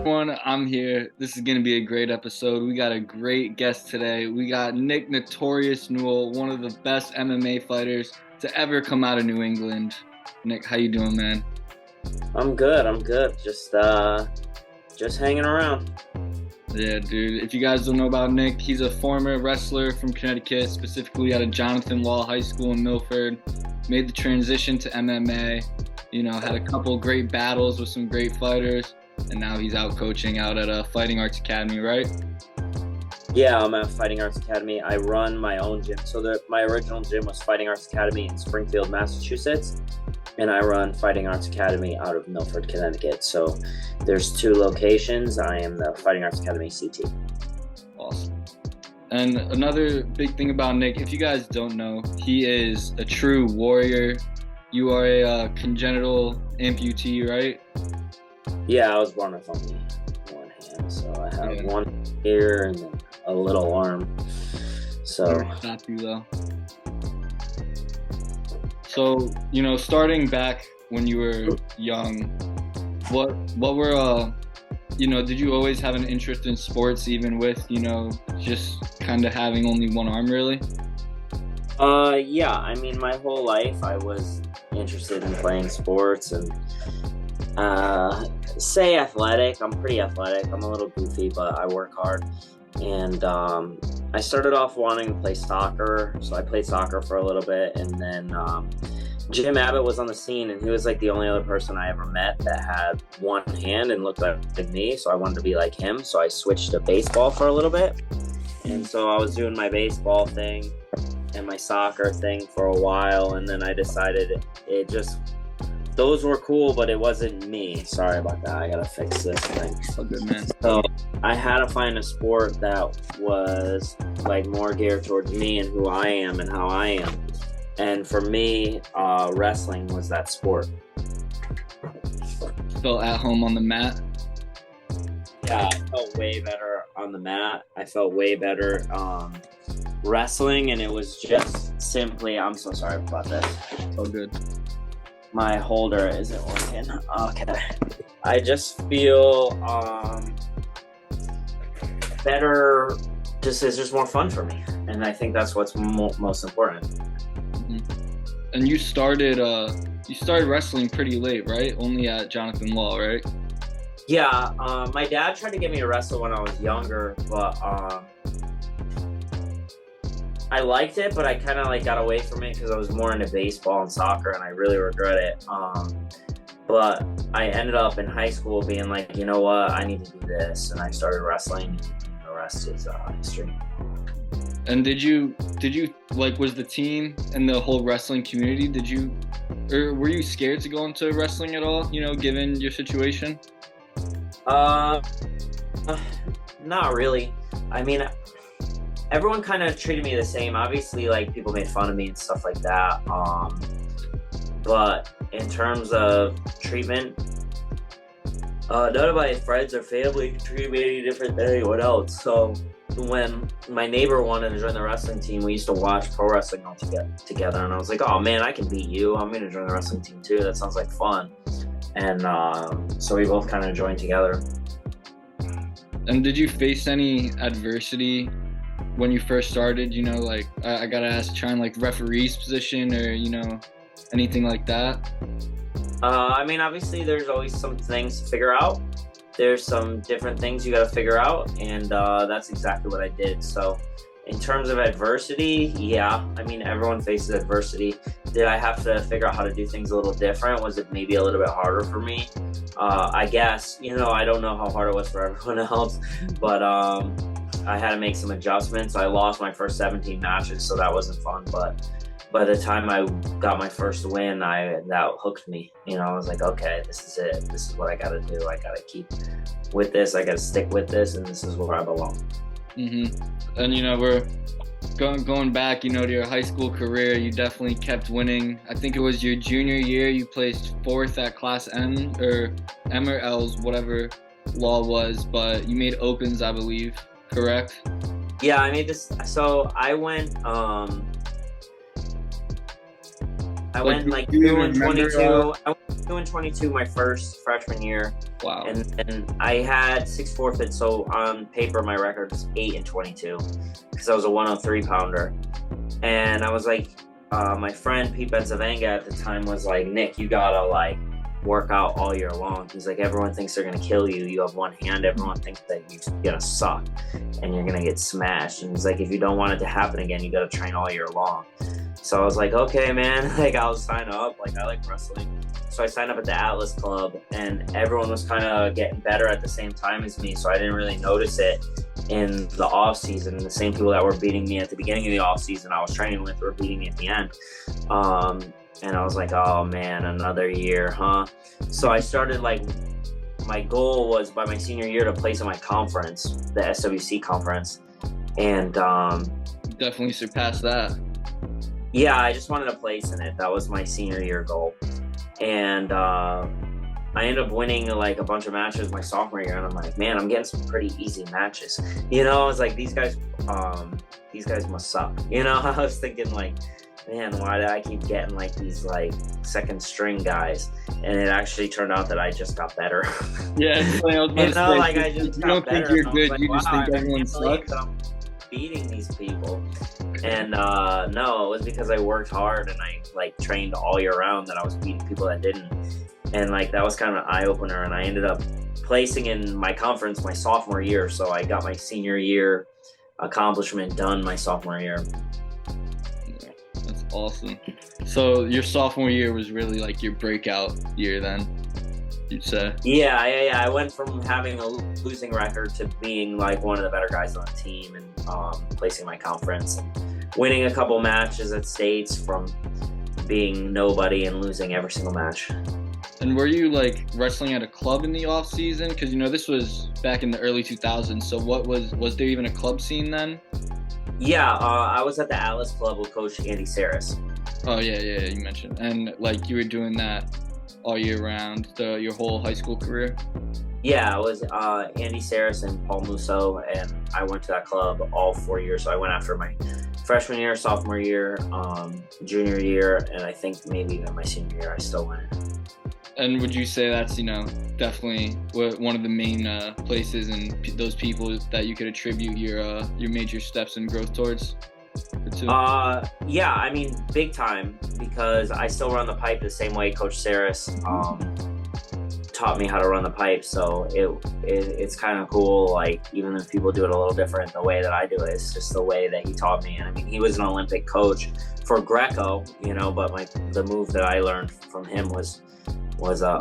Everyone, I'm here. This is going to be a great episode. We got a great guest today. We got Nick Notorious Newell, one of the best MMA fighters to ever come out of New England. Nick, how you doing, man? I'm good. Just hanging around. Yeah, dude. If you guys don't know about Nick, he's a former wrestler from Connecticut, specifically out of Johnathan Law High School in Milford. Made the transition to MMA. Had a couple great battles with some great fighters. And now he's out coaching out at Fighting Arts Academy, right? Yeah, I'm at Fighting Arts Academy. I run my own gym. So my original gym was Fighting Arts Academy in Springfield, Massachusetts. And I run Fighting Arts Academy out of Milford, Connecticut. So there's two locations. I am the Fighting Arts Academy CT. Awesome. And another big thing about Nick, if you guys don't know, he is a true warrior. You are a congenital amputee, right? Yeah, I was born with only one hand. So I have one ear and then a little arm. So stop you though. So, starting back when you were young, what were, did you always have an interest in sports even with, just kind of having only one arm really? Yeah, I mean, my whole life I was interested in playing sports and, say athletic. I'm pretty athletic. I'm a little goofy, but I work hard. And I started off wanting to play soccer, so I played soccer for a little bit, and then Jim Abbott was on the scene, and he was like the only other person I ever met that had one hand and looked like me, so I wanted to be like him, so I switched to baseball for a little bit. And so I was doing my baseball thing and my soccer thing for a while, and then I decided those were cool, but it wasn't me. Sorry about that. I gotta fix this thing. Oh, good, man. So I had to find a sport that was like more geared towards me and who I am and how I am. And for me, wrestling was that sport. Felt at home on the mat? Yeah, I felt way better on the mat. I felt way better wrestling, and it was just simply, I'm so sorry about this. Oh, good. My holder isn't working. Okay. I just feel better. It's just more fun for me, and I think that's what's most important. Mm-hmm. And you started wrestling pretty late, right? Only at Johnathan Law, right? Yeah. My dad tried to get me to wrestle when I was younger, but I liked it, but I kind of got away from it because I was more into baseball and soccer, and I really regret it. But I ended up in high school being like, you know what, I need to do this, and I started wrestling, and the rest is history. And did you was the team and the whole wrestling community, were you scared to go into wrestling at all, given your situation? Not really. I mean, everyone kind of treated me the same. Obviously, people made fun of me and stuff like that. But in terms of treatment, none of my friends or family treated me any different than anyone else. So when my neighbor wanted to join the wrestling team, we used to watch pro wrestling all together. And I was like, oh man, I can beat you. I'm going to join the wrestling team too. That sounds like fun. And so we both kind of joined together. And did you face any adversity when you first started, I gotta ask, trying referee's position or, anything like that? I mean, obviously there's always some things to figure out. There's some different things you gotta figure out, and that's exactly what I did. So in terms of adversity, yeah, I mean, everyone faces adversity. Did I have to figure out how to do things a little different? Was it maybe a little bit harder for me? I guess, I don't know how hard it was for everyone else, but I had to make some adjustments. I lost my first 17 matches, so that wasn't fun. But by the time I got my first win, that hooked me. I was like, okay, this is it. This is what I got to do. I got to keep with this. I got to stick with this, and this is where I belong. Mm-hmm. And, we're going back, to your high school career. You definitely kept winning. I think it was your junior year. You placed 4th at Class M or L's, whatever law was. But you made opens, I believe. Correct? Yeah, I made this. So I went I went like do you 2 and remember, 22. I went 2 and 22 my first freshman year. Wow. And I had 6 forfeits, so on paper my record was 8 and 22 because I was a 103 pounder. And I was like, my friend Pete Benzavanga at the time was like, Nick, you gotta like work out all year long. He's like, everyone thinks they're gonna kill you. You have one hand. Everyone thinks that you're gonna suck and you're gonna get smashed. And he's like, if you don't want it to happen again, you gotta train all year long. So I was like, okay, man, like I'll sign up. Like I like wrestling. So I signed up at the Atlas Club, and everyone was kind of getting better at the same time as me. So I didn't really notice it in the off season. The same people that were beating me at the beginning of the off season I was training with were beating me at the end. And I was like, oh man, another year, huh? So I started like, my goal was by my senior year to place in my conference, the SWC conference. And definitely surpassed that. Yeah, I just wanted a place in it. That was my senior year goal. And I ended up winning like a bunch of matches my sophomore year, and I'm like, man, I'm getting some pretty easy matches. You know, I was like, these guys must suck. You know, I was thinking like, man, why did I keep getting like these like second string guys? And it actually turned out that I just got better. Yeah, like I just you got don't better. think you're good, like, you just think everyone sucks. I'm beating these people. And no, it was because I worked hard and I like trained all year round that I was beating people that didn't. And like that was kind of an eye opener. And I ended up placing in my conference my sophomore year, so I got my senior year accomplishment done my sophomore year. That's awesome. So your sophomore year was really like your breakout year then, you'd say? Yeah. I went from having a losing record to being like one of the better guys on the team, and placing my conference and winning a couple matches at states from being nobody and losing every single match. And were you like wrestling at a club in the off season? Because you know this was back in the early 2000s. So what was there even a club scene then? Yeah, I was at the Atlas Club with Coach Andy Saris. Oh yeah, you mentioned. And like you were doing that all year round, your whole high school career? Yeah, it was Andy Saris and Paul Musso, and I went to that club all 4 years. So I went after my freshman year, sophomore year, junior year, and I think maybe even my senior year I still went. And would you say that's, you know, definitely one of the main places and those people that you could attribute your major steps in growth towards? Yeah, I mean, big time, because I still run the pipe the same way Coach Saris taught me how to run the pipe. So it's kind of cool, like, even if people do it a little different, the way that I do it, it's just the way that he taught me. And I mean, he was an Olympic coach for Greco, you know, but the move that I learned from him was a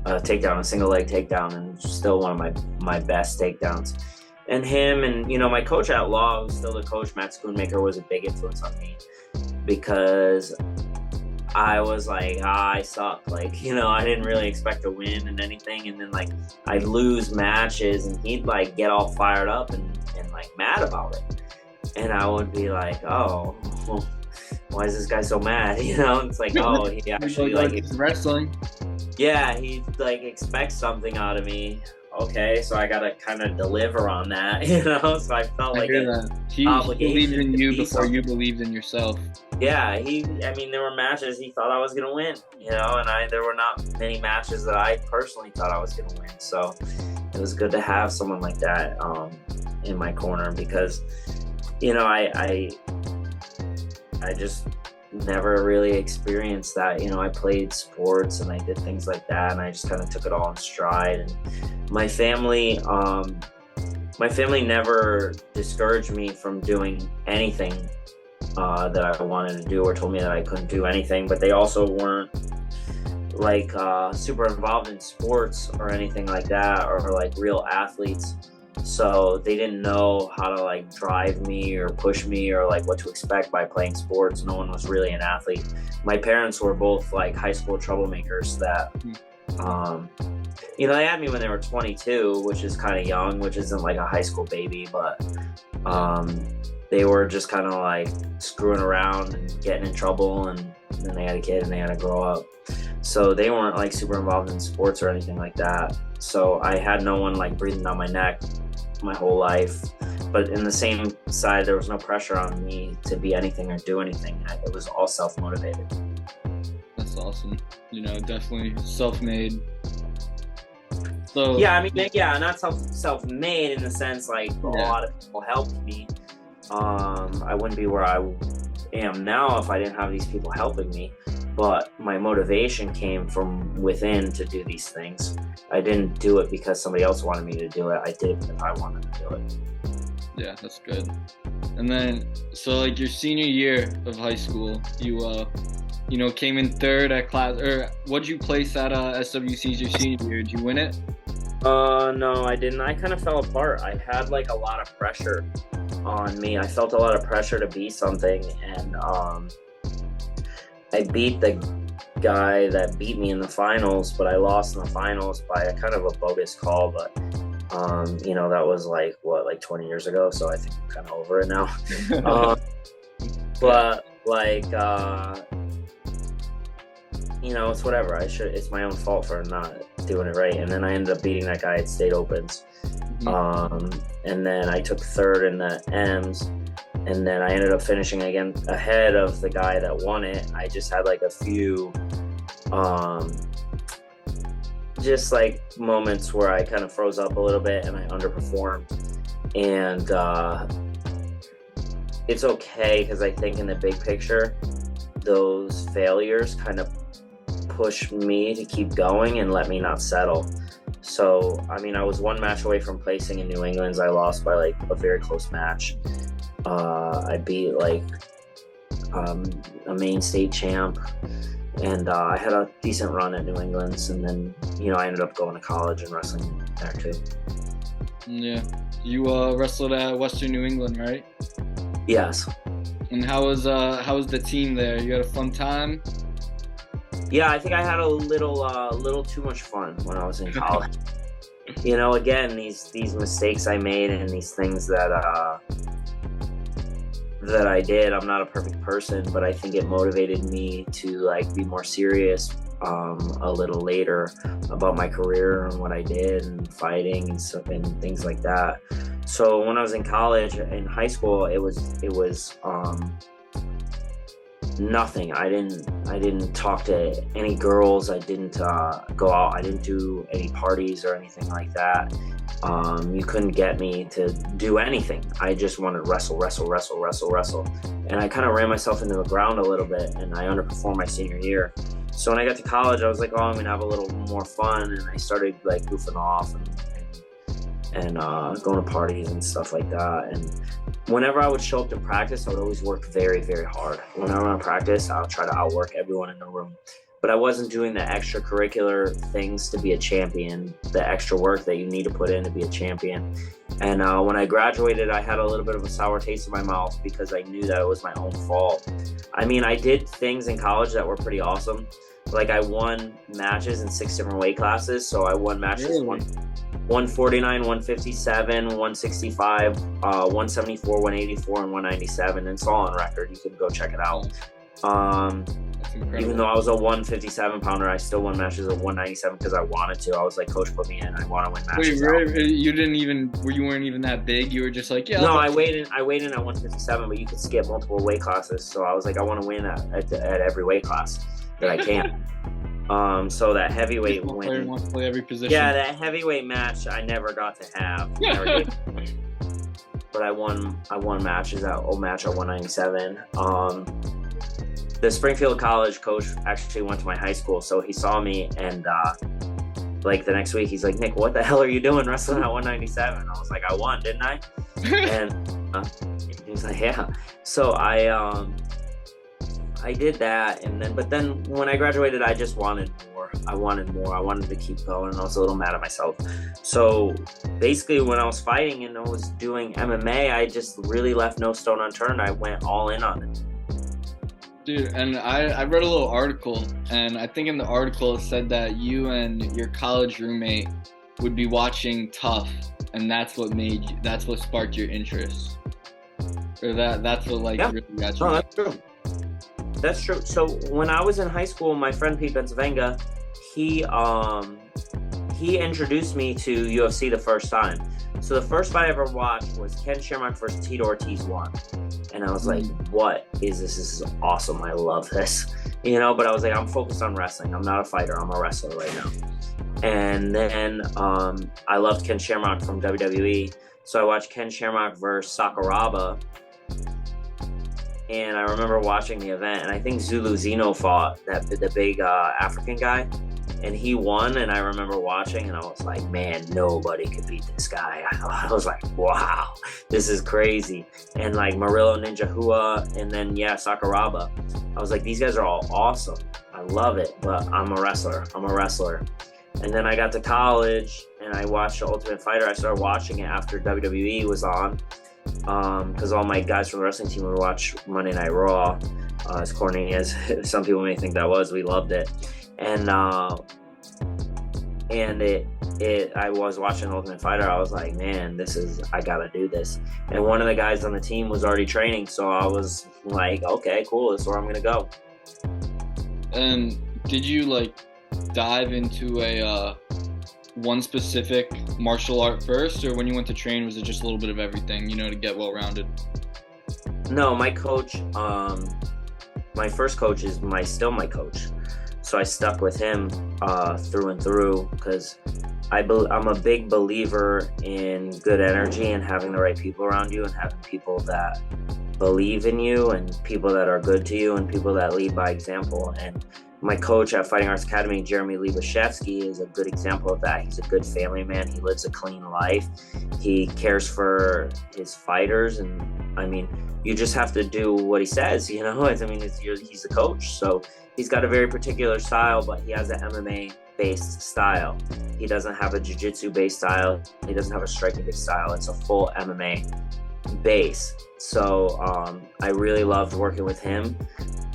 takedown, a single leg takedown, and still one of my best takedowns. And him and, you know, my coach at Law, who's still the coach, Matt Schoonmaker, was a big influence on me, because I was like, I suck. Like, you know, I didn't really expect to win and anything. And then like I'd lose matches and he'd like get all fired up and like mad about it. And I would be like, oh, well, why is this guy so mad? You know, it's like, oh, he actually like wrestling. Yeah, he like expects something out of me. Okay, so I gotta kind of deliver on that, you know. So I felt like he believed in you before you believed in yourself. Yeah, I mean, there were matches he thought I was gonna win, you know, and there were not many matches that I personally thought I was gonna win. So it was good to have someone like that in my corner, because, you know, I just never really experienced that. You know, I played sports and I did things like that, and I just kind of took it all in stride. And my family never discouraged me from doing anything that I wanted to do, or told me that I couldn't do anything, but they also weren't like super involved in sports or anything like that, or like real athletes. So they didn't know how to like drive me or push me or like what to expect by playing sports. No one was really an athlete. My parents were both like high school troublemakers that, you know, they had me when they were 22, which is kind of young, which isn't like a high school baby, but they were just kind of like screwing around and getting in trouble, and then they had a kid and they had to grow up. So they weren't like super involved in sports or anything like that. So I had no one like breathing down my neck my whole life. but in the same side, there was no pressure on me to be anything or do anything. It was all self-motivated. That's awesome. Definitely self-made. So yeah, I mean, yeah, not self-made in the sense like a lot of people helped me. I wouldn't be where I am now if I didn't have these people helping me. But my motivation came from within to do these things. I didn't do it because somebody else wanted me to do it. I did it because I wanted to do it. Yeah, that's good. And then, so like your senior year of high school, you came in third at class, or what'd you place at SWC's your senior year? Did you win it? No, I didn't. I kind of fell apart. I had like a lot of pressure on me. I felt a lot of pressure to be something, and I beat the guy that beat me in the finals, but I lost in the finals by a kind of a bogus call. But that was like 20 years ago, so I think I'm kind of over it now. But like it's whatever. It's my own fault for not doing it right. And then I ended up beating that guy at state opens. And then I took third in the M's, and then I ended up finishing again ahead of the guy that won it. I just had like a few just like moments where I kind of froze up a little bit and I underperformed. And it's okay, because I think in the big picture, those failures kind of push me to keep going and let me not settle. So, I mean, I was one match away from placing in New England's. I lost by like a very close match. I beat like a main state champ, and I had a decent run at New England's, and then I ended up going to college and wrestling there too. Yeah, you wrestled at Western New England, right? Yes. And how was the team there? You had a fun time? Yeah, I think I had a little too much fun when I was in college. Again, these mistakes I made and these things that I did. I'm not a perfect person, but I think it motivated me to like be more serious a little later about my career and what I did and fighting and stuff and things like that. So when I was in college, in high school, it was nothing. I didn't talk to any girls. I didn't go out. I didn't do any parties or anything like that. You couldn't get me to do anything. I just wanted to wrestle. And I kind of ran myself into the ground a little bit, and I underperformed my senior year. So when I got to college, I was like, I'm going to have a little more fun. And I started like goofing off and going to parties and stuff like that. And whenever I would show up to practice, I would always work very, very hard. Whenever I'm in practice, I'll try to outwork everyone in the room. But I wasn't doing the extracurricular things to be a champion, the extra work that you need to put in to be a champion. And when I graduated, I had a little bit of a sour taste in my mouth because I knew that it was my own fault. I mean, I did things in college that were pretty awesome. Like I won matches in 6 different weight classes. So I won matches 149, 157, 165, 174, 184, and 197. And it's all on record. You can go check it out. Even though I was a 157 pounder, I still won matches at 197 because I wanted to. I was like, coach put me in. I want to win matches. Wait, you weren't even that big? You were just like, yeah. No, I weighed in at 157, but you could skip multiple weight classes. So I was like, I want to win at every weight class that I can. So that heavyweight win. Wants to play every position. Yeah, that heavyweight match I never got to have. But I won matches at 197. The Springfield College coach actually went to my high school, so he saw me, and like the next week, he's like, Nick, what the hell are you doing wrestling at 197? I was like, I won, didn't I? And he was like, yeah. So I did that, but then when I graduated, I just wanted more. I wanted to keep going, and I was a little mad at myself. So basically, when I was fighting and I was doing MMA, I just really left no stone unturned. I went all in on it. Dude, and I read a little article, and I think in the article it said that you and your college roommate would be watching Tough, and that's what sparked your interest. Or that's what really got you. Oh, that's true. That's true. So when I was in high school, my friend Pete Benzavenga, he introduced me to UFC the first time. So the first fight I ever watched was Ken Shamrock versus Tito Ortiz 1. And I was like, what is this? This is awesome. I love this. But I was like, I'm focused on wrestling. I'm not a fighter. I'm a wrestler right now. And then I loved Ken Shamrock from WWE. So I watched Ken Shamrock versus Sakuraba. And I remember watching the event. And I think Zulu Zeno fought the big African guy. And he won, and I remember watching, and I was like, man, nobody could beat this guy. I was like, wow, this is crazy. And like Murillo Ninja Hua, and then, Sakuraba. I was like, these guys are all awesome. I love it, but I'm a wrestler. And then I got to college, and I watched The Ultimate Fighter. I started watching it after WWE was on, because all my guys from the wrestling team would watch Monday Night Raw. As corny as some people may think that was, we loved it. And I was watching Ultimate Fighter. I was like, man, I gotta do this. And one of the guys on the team was already training, so I was like, okay, cool, this is where I'm gonna go. And did you dive into a one specific martial art first, or when you went to train, was it just a little bit of everything, to get well-rounded? No, my coach, my first coach is still my coach. So I stuck with him through and through, because I'm a big believer in good energy and having the right people around you, and having people that believe in you, and people that are good to you, and people that lead by example. And my coach at Fighting Arts Academy, Jeremy Libashevsky, is a good example of that. He's a good family man. He lives a clean life. He cares for his fighters. And I mean, you just have to do what he says, he's the coach. So he's got a very particular style, but he has an MMA-based style. He doesn't have a jiu-jitsu based style. He doesn't have a striking based style. It's a full MMA base. So I really loved working with him,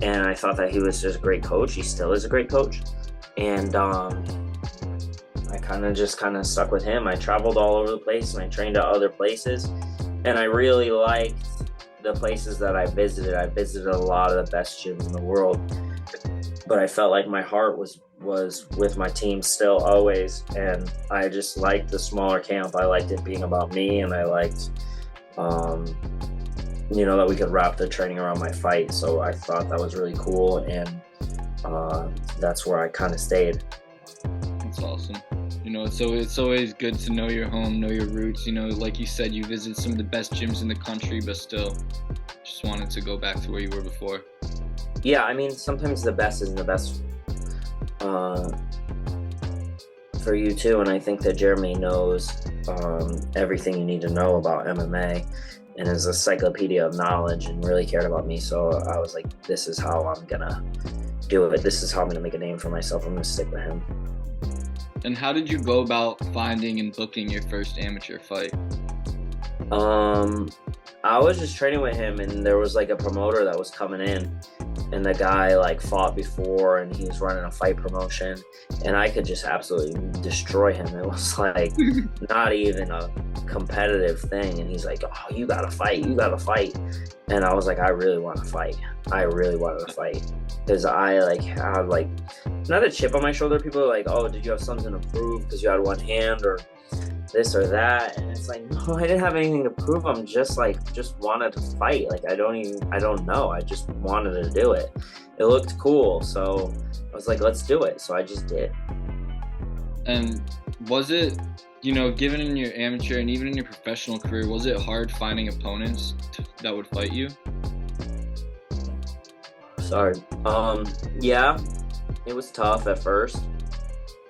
and I thought that he was just a great coach. He still is a great coach. And I kind of stuck with him. I traveled all over the place, and I trained at other places, and I really liked the places that I visited. I visited a lot of the best gyms in the world, but I felt like my heart was with my team still always. And I just liked the smaller camp. I liked it being about me, and I liked, that we could wrap the training around my fight. So I thought that was really cool. And that's where I kind of stayed. That's awesome. It's always good to know your home, know your roots. Like you said, you visit some of the best gyms in the country, but still just wanted to go back to where you were before. Yeah, I mean, sometimes the best isn't the best for you too. And I think that Jeremy knows everything you need to know about MMA, and is a encyclopedia of knowledge, and really cared about me. So I was like, this is how I'm gonna do it. This is how I'm gonna make a name for myself. I'm gonna stick with him. And how did you go about finding and booking your first amateur fight? I was just training with him, and there was a promoter that was coming in, and the guy fought before, and he was running a fight promotion, and I could just absolutely destroy him. It was not even a competitive thing, and he's like, oh, you gotta fight. And I was like, I really want to fight. I really wanted to fight, because I had not a chip on my shoulder. People are like, oh, did you have something to prove because you had one hand or this or that? And it's like, no, I didn't have anything to prove. I'm just wanted to fight. I don't know. I just wanted to do it. It looked cool. So I was like, let's do it. So I just did. And was it, given in your amateur and even in your professional career, was it hard finding opponents that would fight you? Sorry. Yeah, it was tough at first.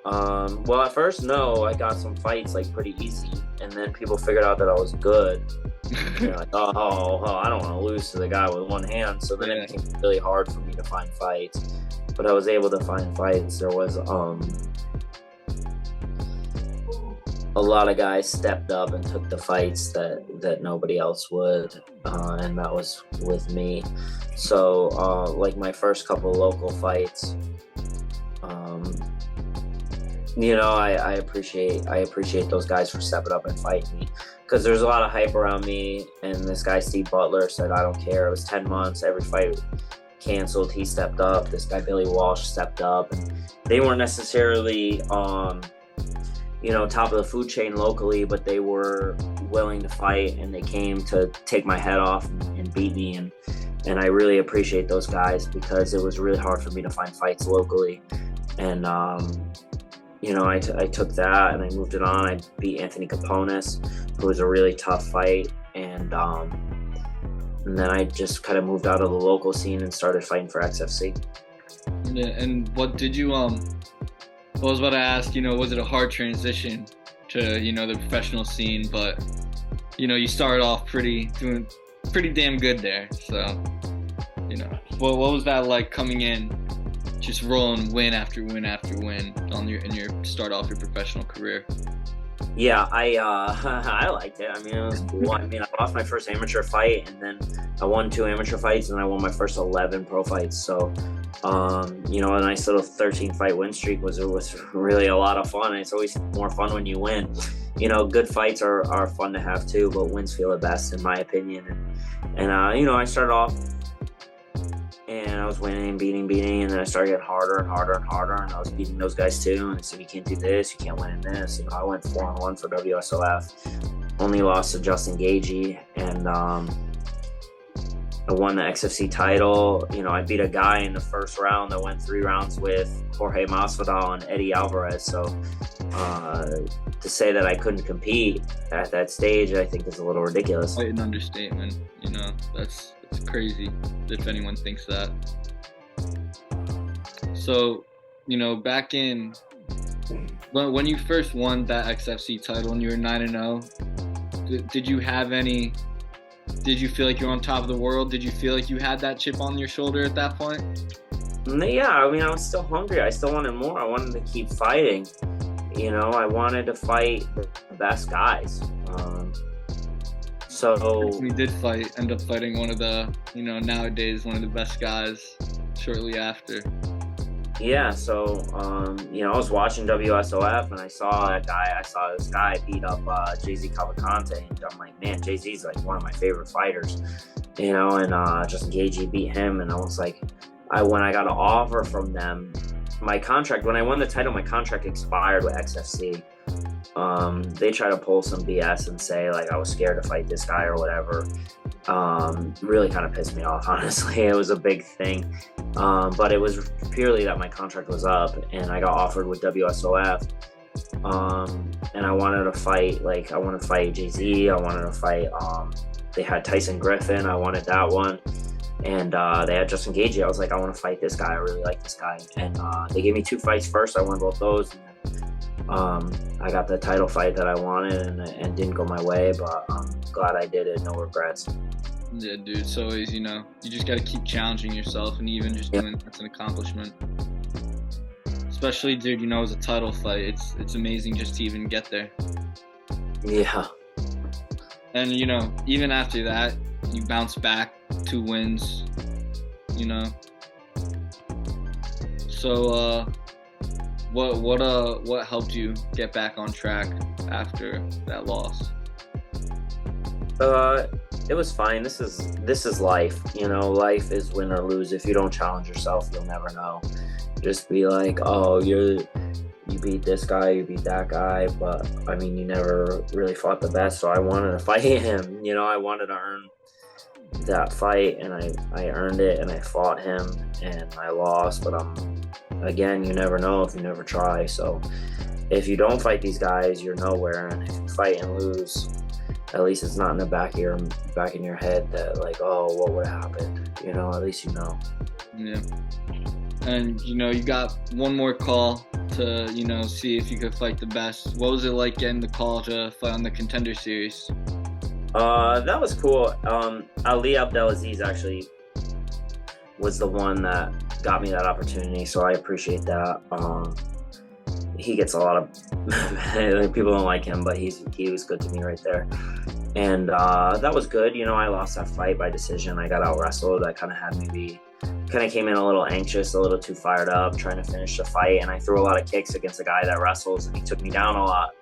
Well, at first, no, I got some fights pretty easy, and then people figured out that I was good. Oh, I don't want to lose to the guy with one hand. So then it became really hard for me to find fights, but I was able to find fights. There was a lot of guys stepped up and took the fights that nobody else would, and that was with me. So my first couple local fights, I appreciate those guys for stepping up and fighting me, because there's a lot of hype around me. And this guy Steve Butler said, I don't care. It was 10 months, every fight canceled. He stepped up. This guy Billy Walsh stepped up, and they weren't necessarily top of the food chain locally, but they were willing to fight, and they came to take my head off and beat me. And I really appreciate those guys, because it was really hard for me to find fights locally. And, I took that and I moved it on. I beat Anthony Caponis, who was a really tough fight. And then I just kind of moved out of the local scene and started fighting for XFC. Yeah, and what did you, I was about to ask, was it a hard transition to, the professional scene? But, you started off doing pretty damn good there. So, what was that like coming in, just rolling win after win after win in your start off your professional career? Yeah, I liked it. I mean, it was cool. I lost my first amateur fight, and then I won 2 amateur fights, and I won my first 11 pro fights. So, a nice little 13-fight win streak was really a lot of fun. And it's always more fun when you win. Good fights are fun to have too, but wins feel the best in my opinion. And I started off, and I was winning, beating, and then I started getting harder and harder and harder, and I was beating those guys too. And they said, you can't do this, you can't win in this. I went 4-1 for WSOF, only lost to Justin Gagey, and I won the XFC title. I beat a guy in the first round that went 3 rounds with Jorge Masvidal and Eddie Alvarez. So to say that I couldn't compete at that stage, I think is a little ridiculous. Quite an understatement. That's crazy if anyone thinks that. So, back in when you first won that XFC title and you were 9-0, did you have any? Did you feel like you were on top of the world? Did you feel like you had that chip on your shoulder at that point? Yeah, I was still hungry. I still wanted more. I wanted to keep fighting. I wanted to fight the best guys. So we did end up fighting one of the, nowadays one of the best guys shortly after. Yeah, so I was watching WSOF, and I saw this guy beat up Jay-Z Cavalcante, and I'm like, man, Jay-Z's like one of my favorite fighters, and Justin Gagey beat him, and I was like, when I got an offer from them, when I won the title, my contract expired with XFC. They try to pull some BS and say like I was scared to fight this guy or whatever. Really kind of pissed me off, honestly. It was a big thing. But it was purely that my contract was up and I got offered with WSOF. And I wanted to fight, I wanted to fight Jay-Z. I wanted to fight, they had Tyson Griffin. I wanted that one. And they had Justin Gagey. I was like, I want to fight this guy. I really like this guy. And they gave me 2 fights first. I won both those. And I got the title fight that I wanted and didn't go my way, but I'm glad I did it. No regrets. Yeah, dude. It's always, you just got to keep challenging yourself, and even just doing that's an accomplishment. Especially, dude, as a title fight, it's amazing just to even get there. Yeah. And, even after that, you bounce back 2 wins, So, what helped you get back on track after that loss? It was fine. This is life. Life is win or lose. If you don't challenge yourself, you'll never know. Just be like, oh, you beat this guy, you beat that guy, but you never really fought the best. So I wanted to fight him. I wanted to earn that fight, and I earned it, and I fought him, and I lost. But again, you never know if you never try. So if you don't fight these guys, you're nowhere. And if you fight and lose, at least it's not in the back in your head that like, oh, what would have happened? At least you know. Yeah. And you got one more call to see if you could fight the best. What was it like getting the call to fight on the Contender Series? That was cool. Ali Abdelaziz actually was the one that got me that opportunity, so I appreciate that. He gets a lot of people don't like him, but he was good to me right there. And that was good. I lost that fight by decision. I got out wrestled. I kind of came in a little anxious, a little too fired up, trying to finish the fight, and I threw a lot of kicks against a guy that wrestles, and he took me down a lot.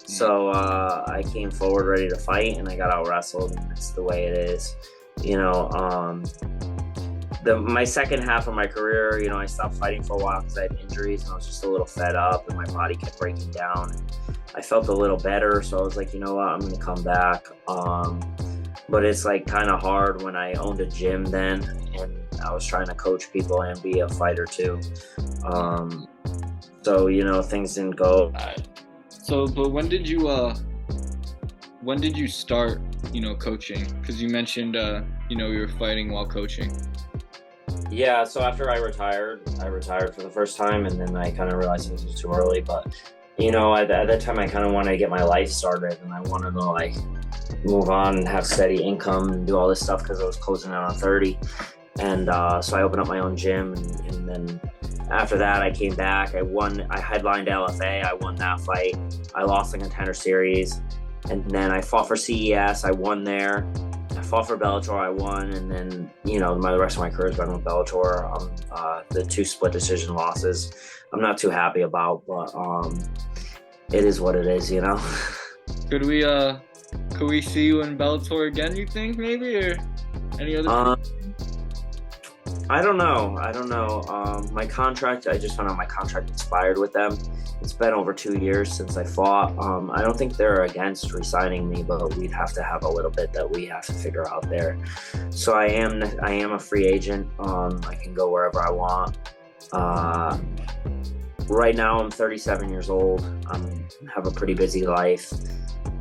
So I came forward ready to fight, and I got out wrestled, and that's the way it is. my second half of my career, you know, I stopped fighting for a while because I had injuries and I was just a little fed up and my body kept breaking down. And I felt a little better, so I was like, you know what, I'm gonna come back. But it's like kind of hard when I owned a gym then, and I was trying to coach people and be a fighter too. So you know, things didn't go. So, but when did you start, you know, coaching? Because you mentioned, you know, you were fighting while coaching. Yeah, so after I retired for the first time, and then I kind of realized it was too early. But you know, at that time, I kind of wanted to get my life started, and I wanted to like move on and have steady income and do all this stuff because I was closing out on 30. And so I opened up my own gym, and then after that, I came back. I headlined LFA. I won that fight. I lost the Contender Series, and then I fought for CES. I won there. I fought for Bellator, I won, and then, you know, the rest of my career has been with Bellator. The 2 split decision losses, I'm not too happy about, but it is what it is, you know. Could we see you in Bellator again, you think, maybe, or any other? I don't know. My contract, I just found out my contract expired with them. It's been over 2 years since I fought. I don't think they're against re-signing me, but we'd have to have a little bit that we have to figure out there. So I am a free agent. I can go wherever I want. Right now I'm 37 years old. I have a pretty busy life.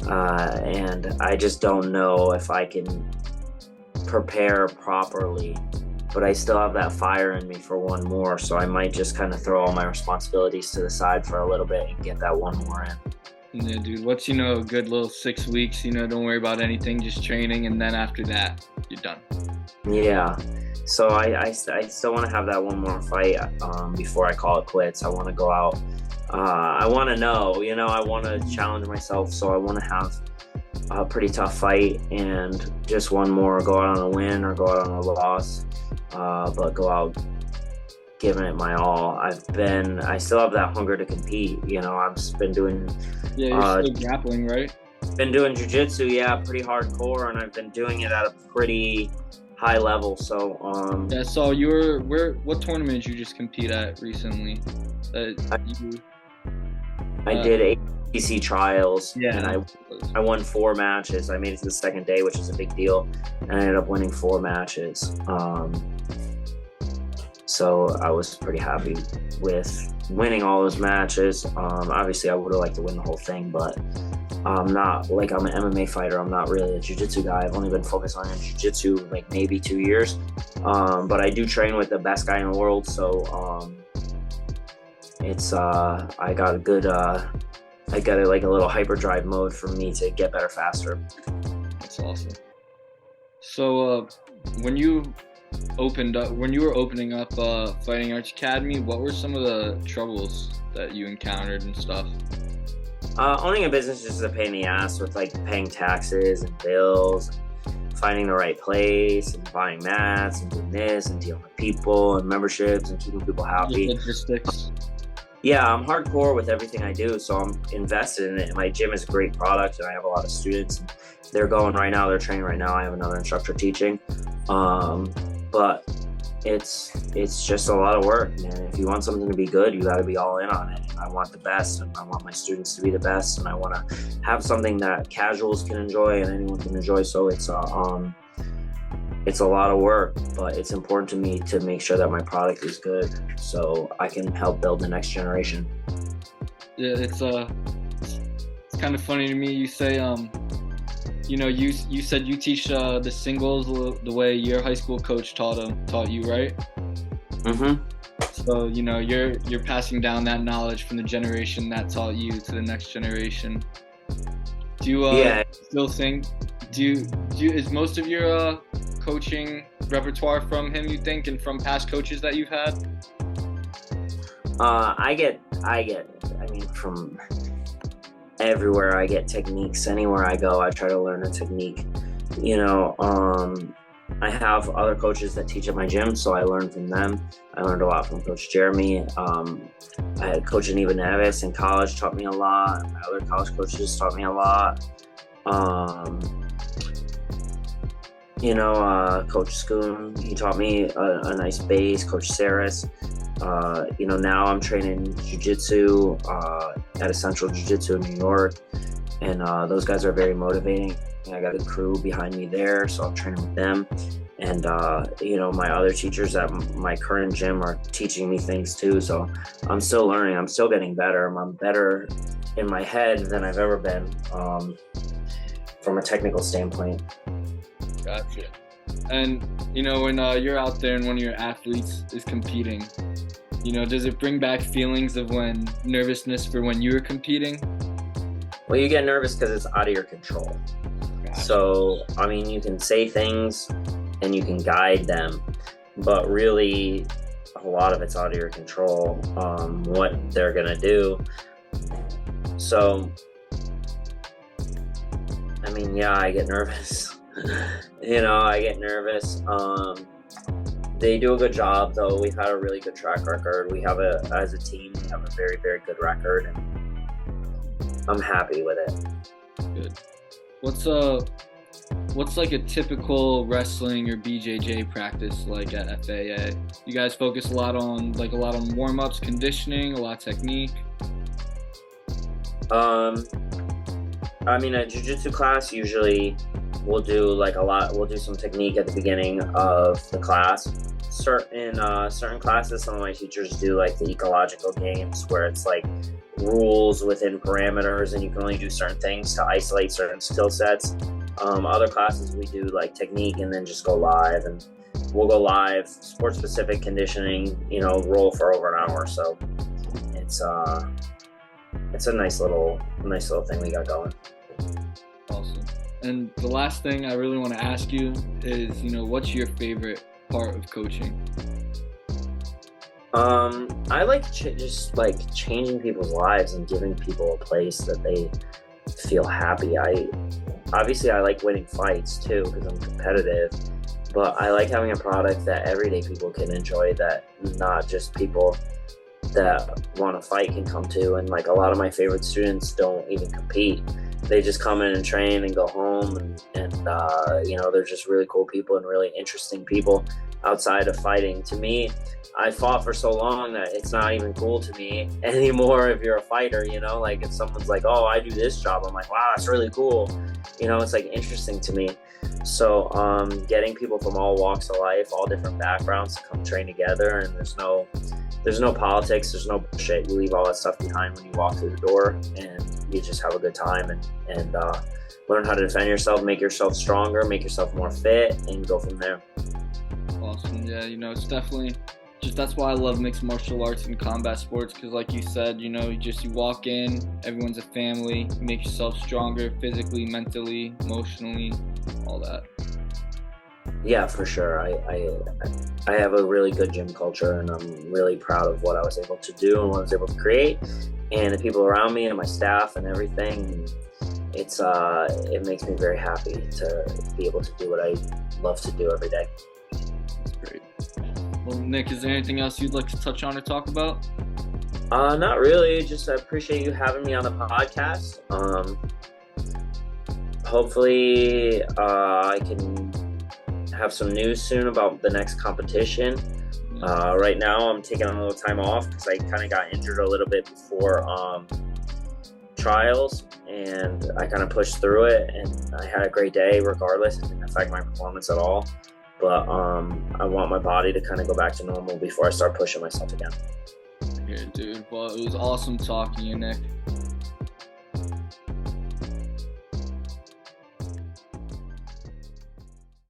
And I just don't know if I can prepare properly. But I still have that fire in me for one more, so I might just kind of throw all my responsibilities to the side for a little bit and get that one more in. Yeah, dude. What's, you know, a good little 6 weeks, you know, don't worry about anything, just training, and then after that, you're done. Yeah. So I still want to have that one more fight before I call it quits. I want to go out. I want to know, you know, I want to challenge myself, so I want to have a pretty tough fight and just one more, go out on a win or go out on a loss. But go out giving it my all. I still have that hunger to compete. You know, I've been doing. Yeah, you're still grappling, right? Been doing jiu-jitsu, yeah, pretty hardcore, and I've been doing it at a pretty high level. So, yeah. So what tournament did you just compete at recently? I did ACC trials, yeah, and I won 4 matches. I made it to the second day, which is a big deal, and I ended up winning 4 matches. So I was pretty happy with winning all those matches. Obviously, I would have liked to win the whole thing, but I'm not, like, I'm an MMA fighter. I'm not really a jiu-jitsu guy. I've only been focused on jiu-jitsu like maybe 2 years, but I do train with the best guy in the world. So it's I got a little hyperdrive mode for me to get better faster. That's awesome. So when you were opening up Fighting Arts Academy, what were some of the troubles that you encountered and stuff? Owning a business is just a pain in the ass with like paying taxes and bills and finding the right place and buying mats and doing this and dealing with people and memberships and keeping people happy. Logistics. Yeah, I'm hardcore with everything I do, so I'm invested in it. My gym is a great product, and I have a lot of students. And they're going right now. They're training right now. I have another instructor teaching, but it's just a lot of work, man. If you want something to be good, you got to be all in on it. And I want the best, and I want my students to be the best, and I want to have something that casuals can enjoy and anyone can enjoy. So it's a lot of work, but it's important to me to make sure that my product is good so I can help build the next generation. Yeah, it's kind of funny to me. You say, you know, you said you teach the singles the way your high school coach taught you, right? Mm-hmm. So, you know, you're passing down that knowledge from the generation that taught you to the next generation. Do you still think? Is most of your coaching repertoire from him, you think, and from past coaches that you've had? I mean, from everywhere I get techniques. Anywhere I go, I try to learn a technique. You know, I have other coaches that teach at my gym, so I learn from them. I learned a lot from Coach Jeremy. I had Coach Aniva Neves in college, taught me a lot. My other college coaches taught me a lot. Coach Schoon, he taught me a nice base. Coach Saris, now I'm training jiu-jitsu at Essential Jiu-Jitsu in New York, and those guys are very motivating. I got a crew behind me there, so I'm training with them. And, my other teachers at my current gym are teaching me things too. So I'm still learning. I'm still getting better. I'm better in my head than I've ever been from a technical standpoint. Gotcha. And, when you're out there and one of your athletes is competing, does it bring back feelings of nervousness for when you were competing? Well, you get nervous because it's out of your control. Gotcha. So, you can say things and you can guide them, but really a lot of it's out of your control, what they're gonna do. So, I get nervous. I get nervous. They do a good job, though. We've had a really good track record. As a team, we have a very, very good record, and I'm happy with it. Good. What's like a typical wrestling or BJJ practice like at FAA? You guys focus a lot on warm-ups, conditioning, a lot of technique? A jiu-jitsu class, usually we'll do we'll do some technique at the beginning of the class. Certain classes, some of my teachers do like the ecological games where it's like rules within parameters and you can only do certain things to isolate certain skill sets. Other classes we do like technique and then just go live, and we'll go live, sport specific conditioning, roll for over an hour. So it's a nice little thing we got going. Awesome. And the last thing I really want to ask you is, what's your favorite part of coaching? I like just changing people's lives and giving people a place that they feel happy. I like winning fights too because I'm competitive, but I like having a product that everyday people can enjoy, that not just people that want to fight can come to. And a lot of my favorite students don't even compete. They just come in and train and go home, and they're just really cool people and really interesting people outside of fighting. To me, I fought for so long that it's not even cool to me anymore if you're a fighter, if someone's like, oh, I do this job, I'm like, wow, that's really cool. It's interesting to me. So getting people from all walks of life, all different backgrounds to come train together, and there's no politics, there's no bullshit. You leave all that stuff behind when you walk through the door, and you just have a good time and learn how to defend yourself, make yourself stronger, make yourself more fit, and go from there. Awesome. Yeah, it's definitely that's why I love mixed martial arts and combat sports, because like you said, you walk in, everyone's a family, you make yourself stronger physically, mentally, emotionally, all that. Yeah, for sure. I have a really good gym culture, and I'm really proud of what I was able to do and what I was able to create, and the people around me and my staff and everything. It makes me very happy to be able to do what I love to do every day. That's great. Well, Nick, is there anything else you'd like to touch on or talk about? Not really. Just I appreciate you having me on the podcast. Hopefully, I can have some news soon about the next competition. Right now, I'm taking a little time off because I kind of got injured a little bit before trials, and I kind of pushed through it, and I had a great day regardless. It didn't affect my performance at all. But I want my body to kind of go back to normal before I start pushing myself again. Yeah, dude. Well, it was awesome talking to you, Nick.